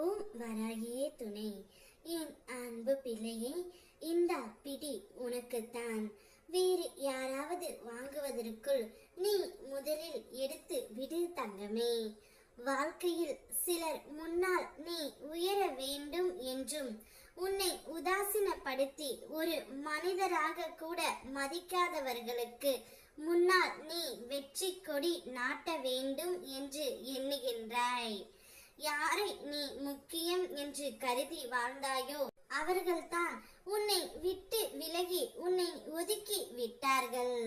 ஓம் வராகியே துணை. என் அன்பு பிள்ளையே, இந்த பிடி உனக்குத்தான். வேறு யாராவது வாங்குவதற்குள் நீ முதலில் எடுத்து விடு தங்கமே. வாழ்க்கையில் சிலர் முன்னால் நீ உயர வேண்டும் என்றும் உன்னை உதாசீனப்படுத்தி ஒரு மனிதராக கூட மதிக்காதவர்களுக்கு முன்னால் நீ வெற்றி கொடி நாட்ட வேண்டும் என்று எண்ணுகின்றாய். யாரை நீ முக்கியம் என்று கருதி வாழ்ந்தாயோ அவர்கள்தான் உன்னை விட்டு விலகி உன்னை ஒதுக்கி விட்டார்கள்.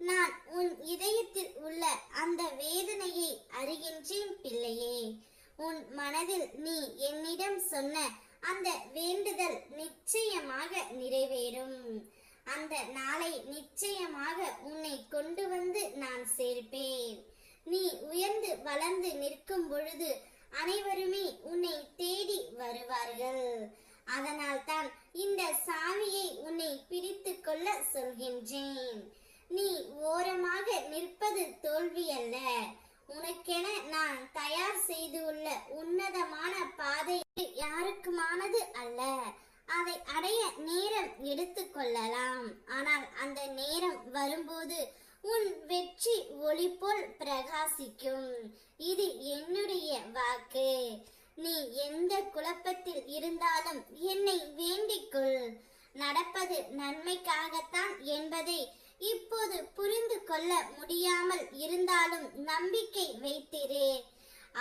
நான் உன் இதயத்தில் உள்ள அந்த வேதனையை அறிகின்றேன் பிள்ளையே. உன் மனதில் நீ என்னிடம் சொன்ன அந்த வேண்டுதல் நிச்சயமாக நிறைவேறும். அந்த நாளை நிச்சயமாக உன்னை கொண்டு வந்து நான் சேர்ப்பேன். நீ உயர்ந்து வளர்ந்து நிற்கும் பொழுது அனைவருமே உன்னை தேடி வருவார்கள். அதனால் தான் இந்த சாவியை உன்னை பிடித்து கொள்ள சொல்கின்றேன். நீ ஓரமாக நிற்பது தோல்வி அல்ல. உனக்கென நான் தயார் செய்துள்ள உன்னதமான பாதை யாருக்குமானது அல்ல. அதை அடைய நேரம் எடுத்துக்கொள்ளலாம். ஆனால் அந்த நேரம் வரும்போது உன் வெற்றி ஒளி போல் பிரகாசிக்கும். இது என்னுடைய வாக்கு. நீ எந்த குழப்பத்தில் இருந்தாலும் என்னை வேண்டிக்கொள். நடப்பது நன்மைக்காகத்தான் என்பதை இப்போது புரிந்து கொள்ள முடியாமல் இருந்தாலும் நம்பிக்கை வைத்திரு.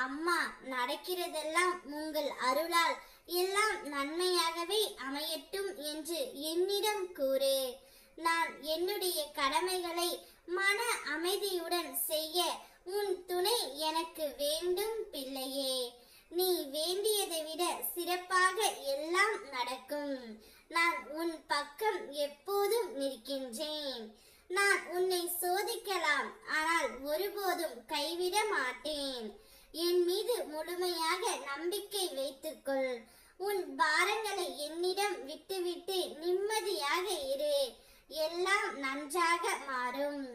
அம்மா, நடக்கிறதெல்லாம் உங்கள் அருளால் எல்லாம் நன்மையாகவே அமையட்டும் என்று என்னிடம் கூறு. நான் என்னுடைய கடமைகளை மன அமைதியுடன் செய்ய உன் துணை எனக்கு வேண்டும் பிள்ளையே. நீ வேண்டியதை விட சிறப்பாக எல்லாம் நடக்கும். நான் உன் பக்கம் எப்போதும் நிற்கின்றேன். நான் உன்னை சோதிக்கலாம், ஆனால் ஒருபோதும் கைவிட மாட்டேன். என் மீது முழுமையாக நம்பிக்கை வைத்துக்கொள். உன் பாரங்களை என்னிடம் விட்டுவிட்டு நிம்மதியாக இரு. எல்லாம் நன்றாக மாறும்.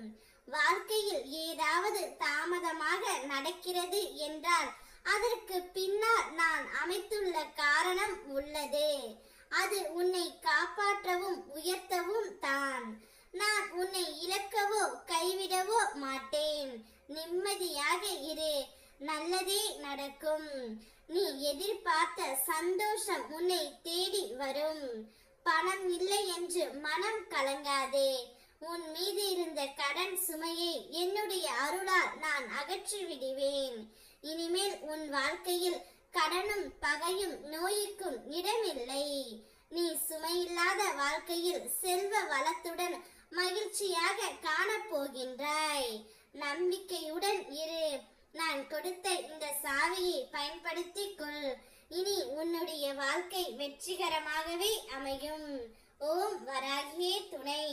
வாழ்க்கையில் ஏதாவது தாமதமாக நடக்கிறது என்றால் அதற்கு பின்னால் நான் அமைத்துள்ள காரணம் உள்ளது. அது உன்னை காப்பாற்றவும் உயர்த்தவும் தான். நான் உன்னை இழக்கவோ கைவிடவோ மாட்டேன். நிம்மதியாக இரு. நல்லதே நடக்கும். நீ எதிர்பார்த்த சந்தோஷம் உன்னை தேடி வரும். பணம் இல்லை என்று மனம் கலங்காதே. உன் மீது இருந்த கடன் சுமையை என்னுடைய அருளால் நான் அகற்றி விடுவேன். இனிமேல் உன் வாழ்க்கையில் கடனும் பகையும் நோய்க்கும் இடமில்லை. நீ சுமையில்லாத வாழ்க்கையில் செல்வ வளத்துடன் மகிழ்ச்சியாக காணப்போகின்றாய். நம்பிக்கையுடன் இரு. நான் கொடுத்த இந்த சாவியை பயன்படுத்திக் கொள். இனி உன்னுடைய வாழ்க்கை வெற்றிகரமாகவே அமையும். ஓம் வராகியே துணை.